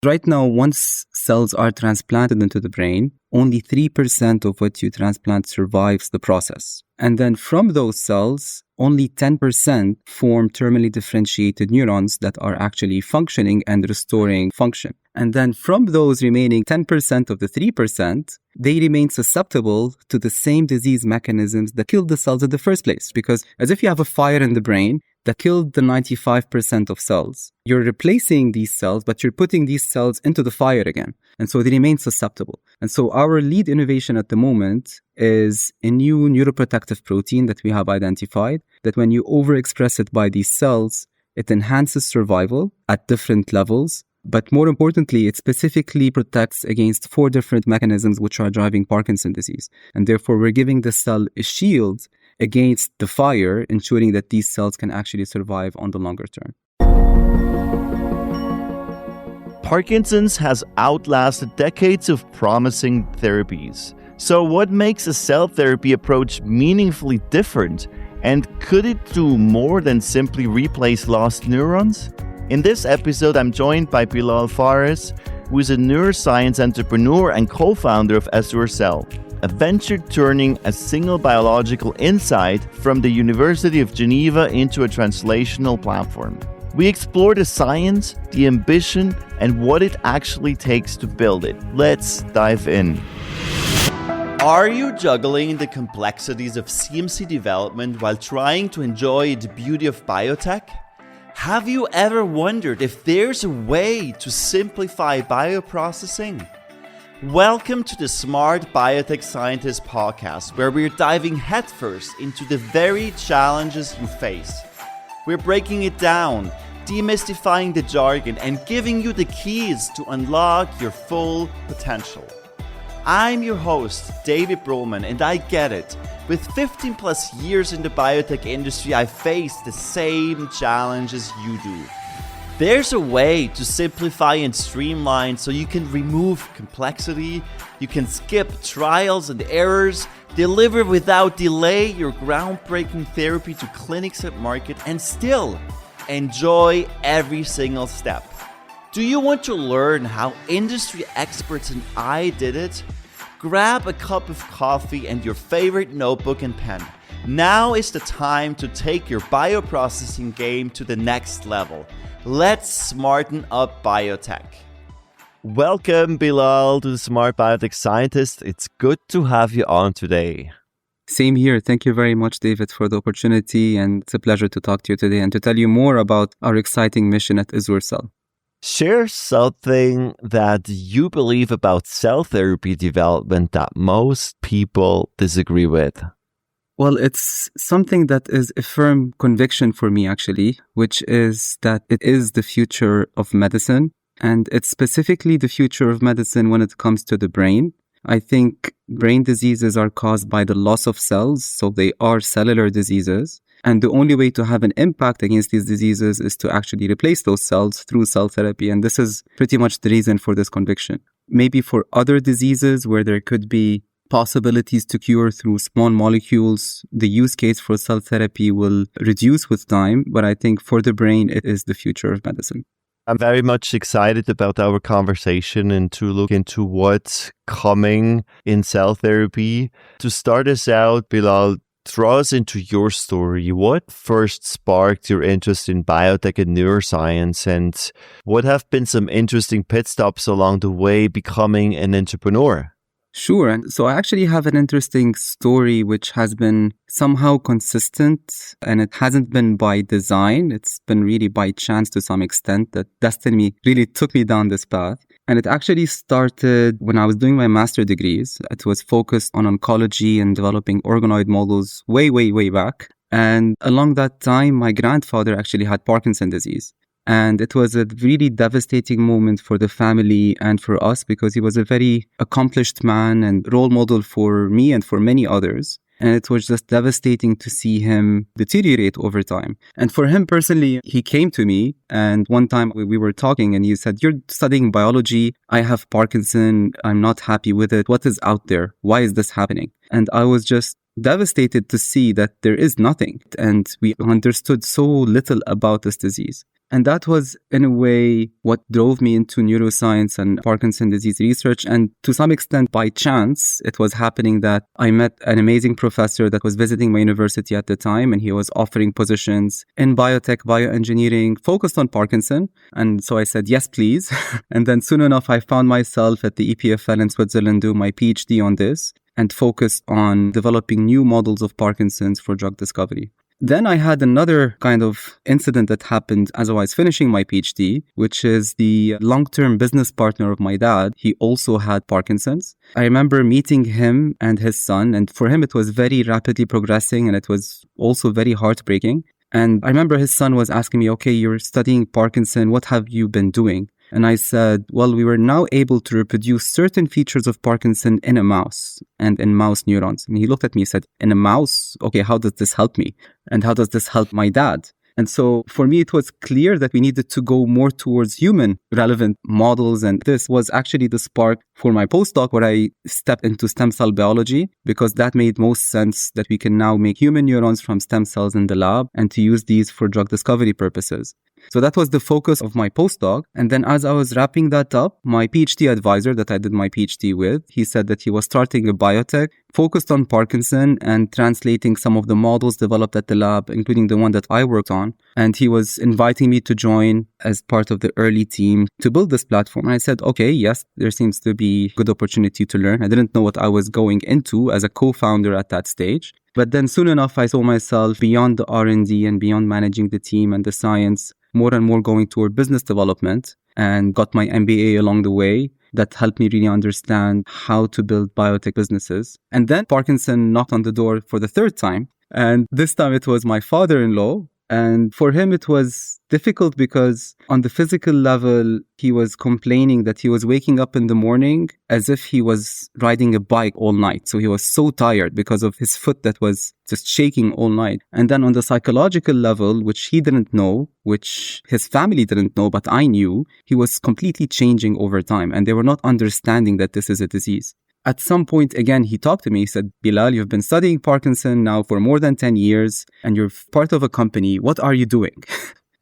Right now, once cells are transplanted into the brain, only 3% of what you transplant survives the process. And then from those cells, only 10% form terminally differentiated neurons that are actually functioning and restoring function. And then from those remaining 10% of the 3%, they remain susceptible to the same disease mechanisms that killed the cells in the first place. Because as if you have a fire in the brain that killed the 95% of cells, you're replacing these cells, but you're putting these cells into the fire again. And so they remain susceptible. And so our lead innovation at the moment is a new neuroprotective protein that we have identified that when you overexpress it by these cells, it enhances survival at different levels. But more importantly, it specifically protects against 4 different mechanisms which are driving Parkinson's disease. And therefore, we're giving the cell a shield against the fire, ensuring that these cells can actually survive on the longer term. Parkinson's has outlasted decades of promising therapies. So what makes a cell therapy approach meaningfully different? And could it do more than simply replace lost neurons? In this episode, I'm joined by Bilal Fares, who is a neuroscience entrepreneur and co-founder of AzureCell, a venture turning a single biological insight from the University of Geneva into a translational platform. We explore the science, the ambition, and what it actually takes to build it. Let's dive in. Are you juggling the complexities of CMC development while trying to enjoy the beauty of biotech? Have you ever wondered if there's a way to simplify bioprocessing? Welcome to the Smart Biotech Scientist podcast, where we're diving headfirst into the very challenges you face. We're breaking it down, demystifying the jargon, and giving you the keys to unlock your full potential. I'm your host, David Brohlman, and I get it. With 15 plus years in the biotech industry, I face the same challenges you do. There's a way to simplify and streamline so you can remove complexity, you can skip trials and errors, deliver without delay your groundbreaking therapy to clinics and market, and still enjoy every single step. Do you want to learn how industry experts and I did it? Grab a cup of coffee and your favorite notebook and pen. Now is the time to take your bioprocessing game to the next level. Let's smarten up biotech. Welcome, Bilal, to the Smart Biotech Scientist. It's good to have you on today. Same here. Thank you very much, David, for the opportunity. And it's a pleasure to talk to you today and to tell you more about our exciting mission at AzureCell. Share something that you believe about cell therapy development that most people disagree with. Well, it's something that is a firm conviction for me, actually, which is that it is the future of medicine. And it's specifically the future of medicine when it comes to the brain. I think brain diseases are caused by the loss of cells, so they are cellular diseases. And the only way to have an impact against these diseases is to actually replace those cells through cell therapy. And this is pretty much the reason for this conviction. Maybe for other diseases where there could be possibilities to cure through small molecules, the use case for cell therapy will reduce with time. But I think for the brain, it is the future of medicine. I'm very much excited about our conversation and to look into what's coming in cell therapy. To start us out, Bilal, draw us into your story. What first sparked your interest in biotech and neuroscience, and what have been some interesting pit stops along the way becoming an entrepreneur? Sure. And so I actually have an interesting story which has been somehow consistent, and it hasn't been by design. It's been really by chance to some extent that destiny really took me down this path. And it actually started when I was doing my master degrees. It was focused on oncology and developing organoid models way back. And along that time, my grandfather actually had Parkinson's disease. And it was a really devastating moment for the family and for us because he was a very accomplished man and role model for me and for many others. And it was just devastating to see him deteriorate over time. And for him personally, he came to me and one time we were talking and he said, "You're studying biology. I have Parkinson. I'm not happy with it. What is out there? Why is this happening?" And I was just devastated to see that there is nothing. And we understood so little about this disease. And that was, in a way, what drove me into neuroscience and Parkinson's disease research. And to some extent, by chance, it was happening that I met an amazing professor that was visiting my university at the time, and he was offering positions in biotech, bioengineering, focused on Parkinson. And so I said, yes, please. And then soon enough, I found myself at the EPFL in Switzerland doing my PhD on this and focused on developing new models of Parkinson's for drug discovery. Then I had another kind of incident that happened as I was finishing my PhD, which is the long-term business partner of my dad. He also had Parkinson's. I remember meeting him and his son, and for him it was very rapidly progressing, and it was also very heartbreaking. And I remember his son was asking me, okay, you're studying Parkinson, what have you been doing? And I said, well, we were now able to reproduce certain features of Parkinson in a mouse and in mouse neurons. And he looked at me and said, in a mouse? Okay, how does this help me? And how does this help my dad? And so for me, it was clear that we needed to go more towards human relevant models. And this was actually the spark for my postdoc, where I stepped into stem cell biology, because that made most sense that we can now make human neurons from stem cells in the lab and to use these for drug discovery purposes. So that was the focus of my postdoc. And then as I was wrapping that up, my PhD advisor that I did my PhD with, he said that he was starting a biotech focused on Parkinson and translating some of the models developed at the lab, including the one that I worked on. And he was inviting me to join as part of the early team to build this platform. And I said, okay, yes, there seems to be good opportunity to learn. I didn't know what I was going into as a co-founder at that stage. But then soon enough, I saw myself beyond the R&D and beyond managing the team and the science, more and more going toward business development, and got my MBA along the way that helped me really understand how to build biotech businesses. And then Parkinson knocked on the door for the third time. And this time it was my father-in-law. And for him, it was difficult because on the physical level, he was complaining that he was waking up in the morning as if he was riding a bike all night. So he was so tired because of his foot that was just shaking all night. And then on the psychological level, which he didn't know, which his family didn't know, but I knew, he was completely changing over time. And they were not understanding that this is a disease. At some point, again, he talked to me. He said, Bilal, you've been studying Parkinson now for more than 10 years, and you're part of a company. What are you doing?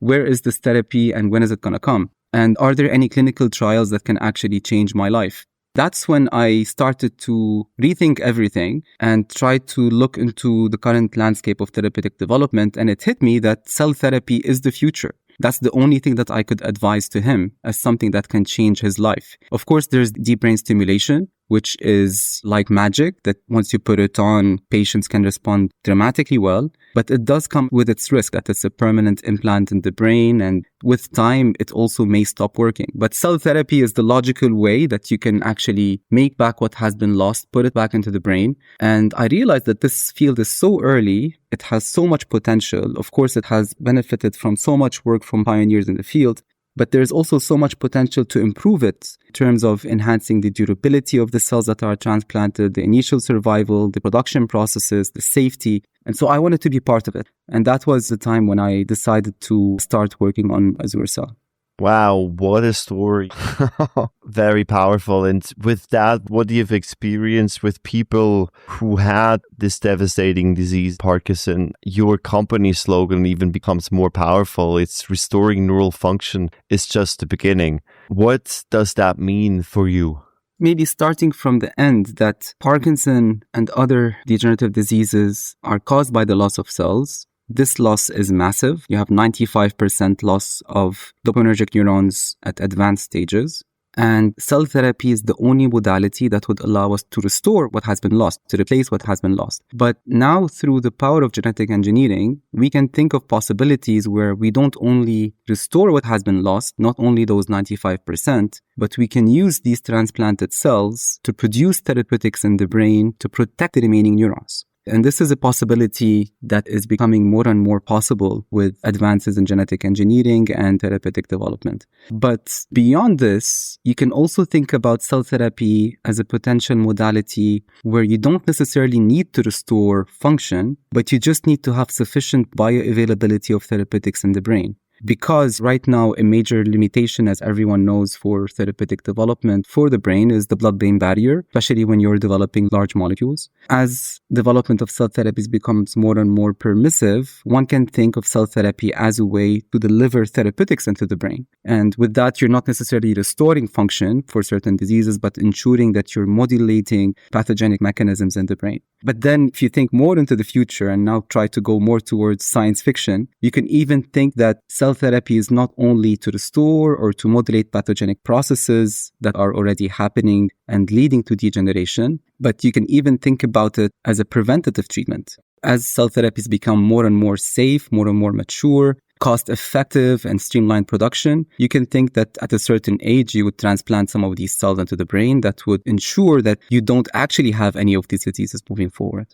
Where is this therapy, and when is it going to come? And are there any clinical trials that can actually change my life? That's when I started to rethink everything and try to look into the current landscape of therapeutic development. And it hit me that cell therapy is the future. That's the only thing that I could advise to him as something that can change his life. Of course, there's deep brain stimulation, which is like magic, that once you put it on, patients can respond dramatically well. But it does come with its risk that it's a permanent implant in the brain. And with time, it also may stop working. But cell therapy is the logical way that you can actually make back what has been lost, put it back into the brain. And I realized that this field is so early. It has so much potential. Of course, it has benefited from so much work from pioneers in the field. But there's also so much potential to improve it in terms of enhancing the durability of the cells that are transplanted, the initial survival, the production processes, the safety. And so I wanted to be part of it. And that was the time when I decided to start working on AzureCell. Wow, what a story. Very powerful. And with that, what do you have experienced with people who had this devastating disease, Parkinson? Your company slogan even becomes more powerful. It's restoring neural function is just the beginning. What does that mean for you? Maybe starting from the end, that Parkinson and other degenerative diseases are caused by the loss of cells. This loss is massive. You have 95% loss of dopaminergic neurons at advanced stages. And cell therapy is the only modality that would allow us to restore what has been lost, to replace what has been lost. But now, through the power of genetic engineering, we can think of possibilities where we don't only restore what has been lost, not only those 95%, but we can use these transplanted cells to produce therapeutics in the brain to protect the remaining neurons. And this is a possibility that is becoming more and more possible with advances in genetic engineering and therapeutic development. But beyond this, you can also think about cell therapy as a potential modality where you don't necessarily need to restore function, but you just need to have sufficient bioavailability of therapeutics in the brain. Because right now, a major limitation, as everyone knows, for therapeutic development for the brain is the blood-brain barrier, especially when you're developing large molecules. As development of cell therapies becomes more and more permissive, one can think of cell therapy as a way to deliver therapeutics into the brain. And with that, you're not necessarily restoring function for certain diseases, but ensuring that you're modulating pathogenic mechanisms in the brain. But then if you think more into the future and now try to go more towards science fiction, you can even think that cell therapy is not only to restore or to modulate pathogenic processes that are already happening and leading to degeneration, but you can even think about it as a preventative treatment. As cell therapies become more and more safe, more and more mature, cost-effective and streamlined production, you can think that at a certain age, you would transplant some of these cells into the brain that would ensure that you don't actually have any of these diseases moving forward.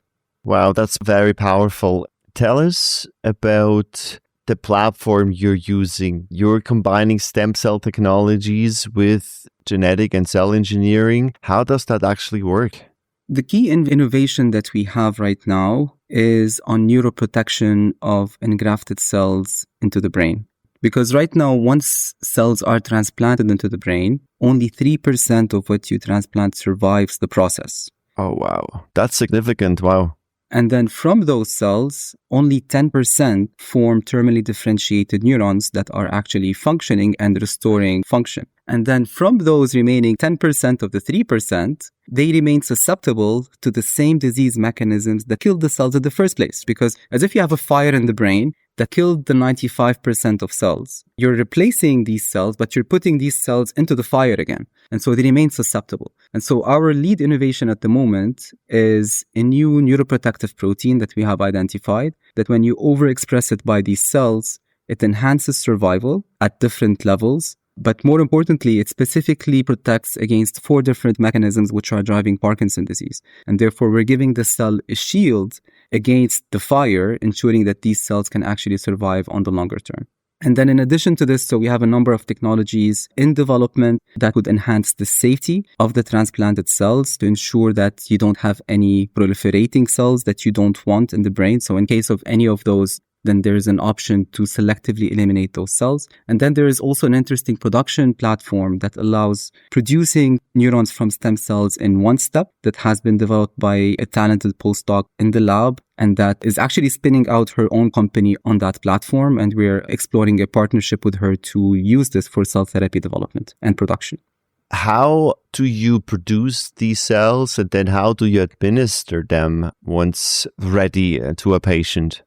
Wow, that's very powerful. Tell us about the platform you're using. You're combining stem cell technologies with genetic and cell engineering. How does that actually work? The key innovation that we have right now is on neuroprotection of engrafted cells into the brain. Because right now, once cells are transplanted into the brain, only 3% of what you transplant survives the process. Oh, wow. That's significant. Wow. And then from those cells, only 10% form terminally differentiated neurons that are actually functioning and restoring function. And then from those remaining 10% of the 3%, they remain susceptible to the same disease mechanisms that killed the cells in the first place. Because as if you have a fire in the brain that killed the 95% of cells, you're replacing these cells, but you're putting these cells into the fire again. And so they remain susceptible. And so our lead innovation at the moment is a new neuroprotective protein that we have identified, that when you overexpress it by these cells, it enhances survival at different levels. But more importantly, it specifically protects against 4 different mechanisms which are driving Parkinson's disease. And therefore, we're giving the cell a shield against the fire, ensuring that these cells can actually survive on the longer term. And then in addition to this, so we have a number of technologies in development that would enhance the safety of the transplanted cells to ensure that you don't have any proliferating cells that you don't want in the brain. So in case of any of those, then there is an option to selectively eliminate those cells. And then there is also an interesting production platform that allows producing neurons from stem cells in one step that has been developed by a talented postdoc in the lab, and that is actually spinning out her own company on that platform. And we're exploring a partnership with her to use this for cell therapy development and production. How do you produce these cells, and then how do you administer them once ready to a patient?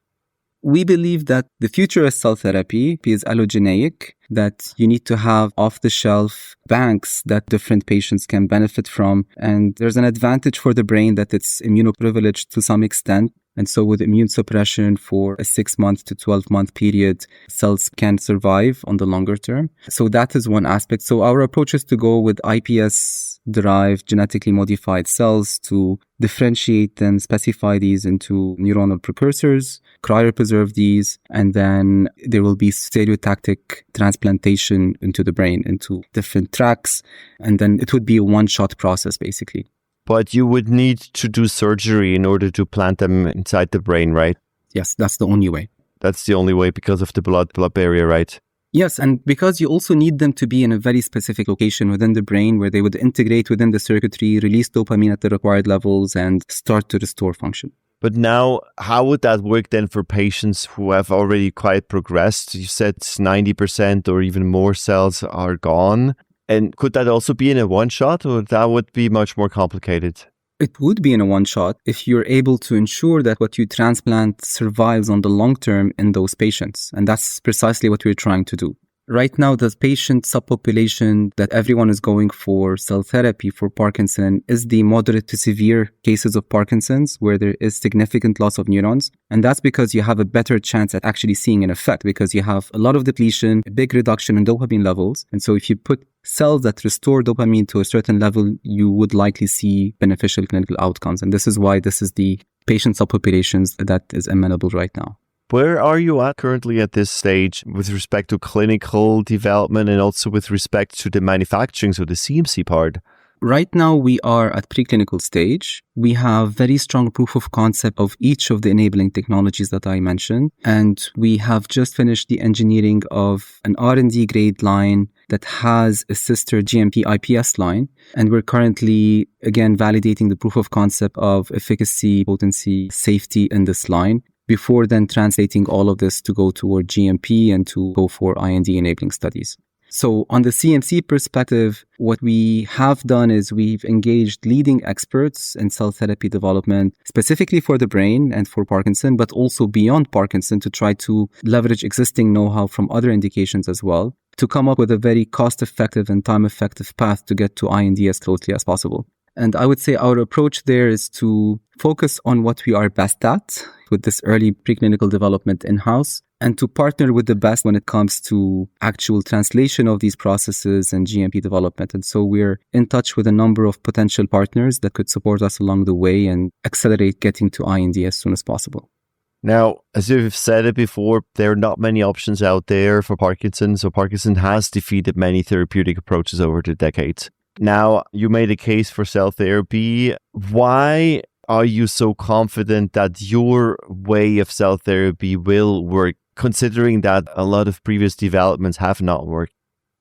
We believe that the future of cell therapy is allogeneic, that you need to have off-the-shelf banks that different patients can benefit from. And there's an advantage for the brain that it's immunoprivileged to some extent. And so with immune suppression for a 6-month to 12-month period, cells can survive on the longer term. So that is one aspect. So our approach is to go with iPSC-derived genetically modified cells to differentiate them, specify these into neuronal precursors, cryopreserve these, and then there will be stereotactic transplantation into the brain, into different tracks. And then it would be a one-shot process, basically. But you would need to do surgery in order to plant them inside the brain, right? Yes, that's the only way. That's the only way because of the blood barrier, right? Yes, and because you also need them to be in a very specific location within the brain where they would integrate within the circuitry, release dopamine at the required levels, and start to restore function. But now, how would that work then for patients who have already quite progressed? You said 90% or even more cells are gone. And could that also be in a one-shot, or that would be much more complicated? It would be in a one-shot if you're able to ensure that what you transplant survives on the long term in those patients. And that's precisely what we're trying to do. Right now, the patient subpopulation that everyone is going for cell therapy for Parkinson is the moderate to severe cases of Parkinson's, where there is significant loss of neurons. And that's because you have a better chance at actually seeing an effect, because you have a lot of depletion, a big reduction in dopamine levels. And so if you put cells that restore dopamine to a certain level, you would likely see beneficial clinical outcomes. And this is why this is the patient subpopulations that is amenable right now. Where are you at currently at this stage with respect to clinical development and also with respect to the manufacturing, so the CMC part? Right now, we are at preclinical stage. We have very strong proof of concept of each of the enabling technologies that I mentioned. And we have just finished the engineering of an R&D grade line that has a sister GMP IPS line. And we're currently, again, validating the proof of concept of efficacy, potency, safety in this line, before then translating all of this to go toward GMP and to go for IND enabling studies. So on the CMC perspective, what we have done is we've engaged leading experts in cell therapy development, specifically for the brain and for Parkinson, but also beyond Parkinson, to try to leverage existing know-how from other indications as well, to come up with a very cost-effective and time-effective path to get to IND as closely as possible. And I would say our approach there is to focus on what we are best at with this early preclinical development in-house, and to partner with the best when it comes to actual translation of these processes and GMP development. And so we're in touch with a number of potential partners that could support us along the way and accelerate getting to IND as soon as possible. Now, as you've said it before, there are not many options out there for Parkinson. So Parkinson has defeated many therapeutic approaches over the decades. Now, you made a case for cell therapy. Why are you so confident that your way of cell therapy will work, considering that a lot of previous developments have not worked?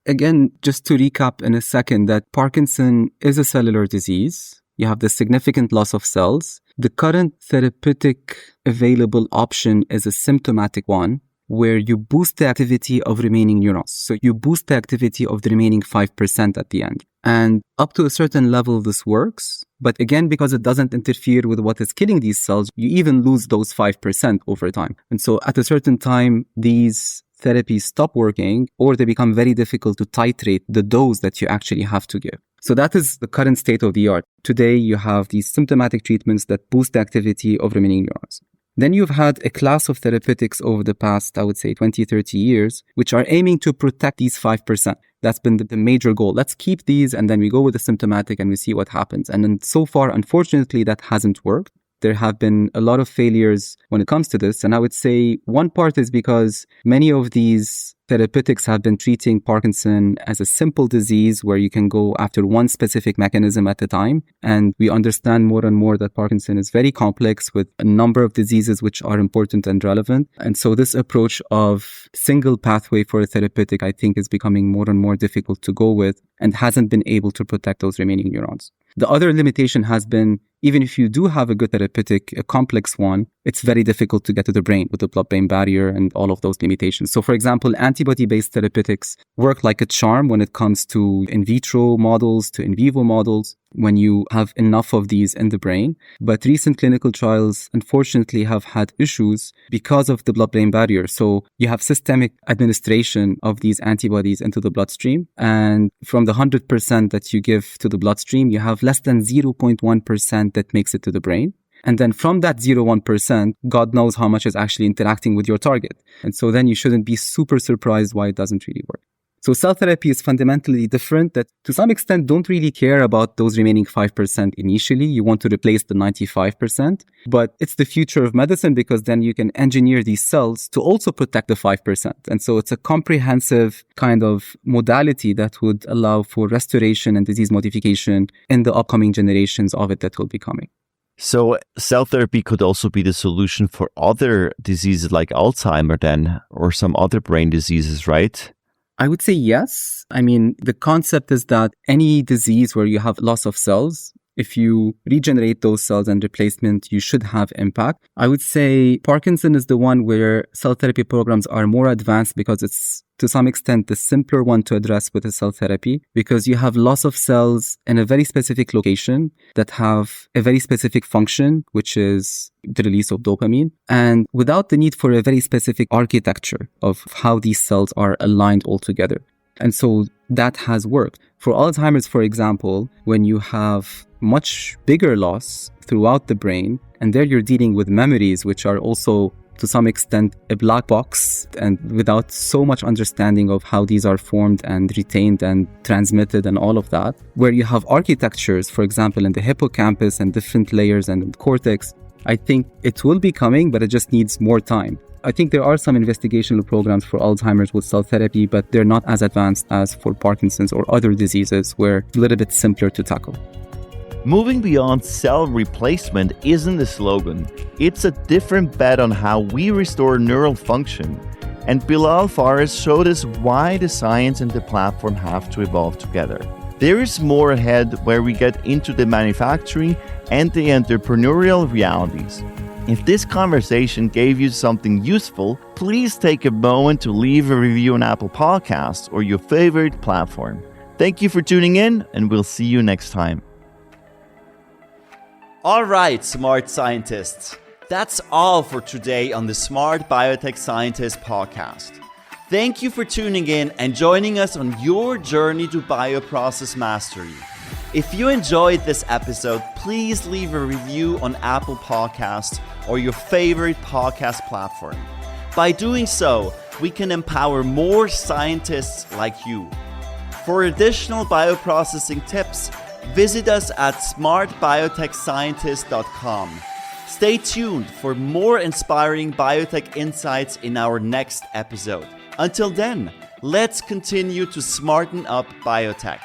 Again, just to recap in a second, that Parkinson is a cellular disease. You have the significant loss of cells. The current therapeutic available option is a symptomatic one, where you boost the activity of remaining neurons. So you boost the activity of the remaining 5% at the end. And up to a certain level, this works. But again, because it doesn't interfere with what is killing these cells, you even lose those 5% over time. And so at a certain time, these therapies stop working, or they become very difficult to titrate the dose that you actually have to give. So that is the current state of the art. Today, you have these symptomatic treatments that boost the activity of remaining neurons. Then you've had a class of therapeutics over the past, I would say, 20, 30 years, which are aiming to protect these 5%. That's been the major goal. Let's keep these, and then we go with the symptomatic and we see what happens. And then so far, unfortunately, that hasn't worked. There have been a lot of failures when it comes to this. And I would say one part is because many of these therapeutics have been treating Parkinson as a simple disease where you can go after one specific mechanism at a time. And we understand more and more that Parkinson is very complex with a number of diseases which are important and relevant. And so this approach of single pathway for a therapeutic, I think, is becoming more and more difficult to go with and hasn't been able to protect those remaining neurons. The other limitation has been, even if you do have a good therapeutic, a complex one, it's very difficult to get to the brain with the blood-brain barrier and all of those limitations. So, for example, antibody-based therapeutics work like a charm when it comes to in vitro models, to in vivo models, when you have enough of these in the brain. But recent clinical trials, unfortunately, have had issues because of the blood-brain barrier. So you have systemic administration of these antibodies into the bloodstream. And from the 100% that you give to the bloodstream, you have less than 0.1% that makes it to the brain. And then from that 0.1%, God knows how much is actually interacting with your target. And so then you shouldn't be super surprised why it doesn't really work. So cell therapy is fundamentally different, that to some extent don't really care about those remaining 5% initially. You want to replace the 95%, but it's the future of medicine because then you can engineer these cells to also protect the 5%. And so it's a comprehensive kind of modality that would allow for restoration and disease modification in the upcoming generations of it that will be coming. So cell therapy could also be the solution for other diseases like Alzheimer then, or some other brain diseases, right? I would say yes. I mean, the concept is that any disease where you have loss of cells, if you regenerate those cells and replacement, you should have impact. I would say Parkinson is the one where cell therapy programs are more advanced because it's to some extent the simpler one to address with a cell therapy, because you have loss of cells in a very specific location that have a very specific function, which is the release of dopamine, and without the need for a very specific architecture of how these cells are aligned all together. And so that has worked. For Alzheimer's, for example, when you have much bigger loss throughout the brain, and there you're dealing with memories, which are also to some extent a black box, and without so much understanding of how these are formed and retained and transmitted and all of that, where you have architectures, for example, in the hippocampus and different layers and cortex, I think it will be coming, but it just needs more time. I think there are some investigational programs for Alzheimer's with cell therapy, but they're not as advanced as for Parkinson's or other diseases where a little bit simpler to tackle. Moving beyond cell replacement isn't a slogan. It's a different bet on how we restore neural function. And Bilal Fares showed us why the science and the platform have to evolve together. There is more ahead where we get into the manufacturing and the entrepreneurial realities. If this conversation gave you something useful, please take a moment to leave a review on Apple Podcasts or your favorite platform. Thank you for tuning in, and we'll see you next time. All right, smart scientists. That's all for today on the Smart Biotech Scientist podcast. Thank you for tuning in and joining us on your journey to bioprocess mastery. If you enjoyed this episode, please leave a review on Apple Podcasts or your favorite podcast platform. By doing so, we can empower more scientists like you. For additional bioprocessing tips, visit us at smartbiotechscientist.com. Stay tuned for more inspiring biotech insights in our next episode. Until then, let's continue to smarten up biotech.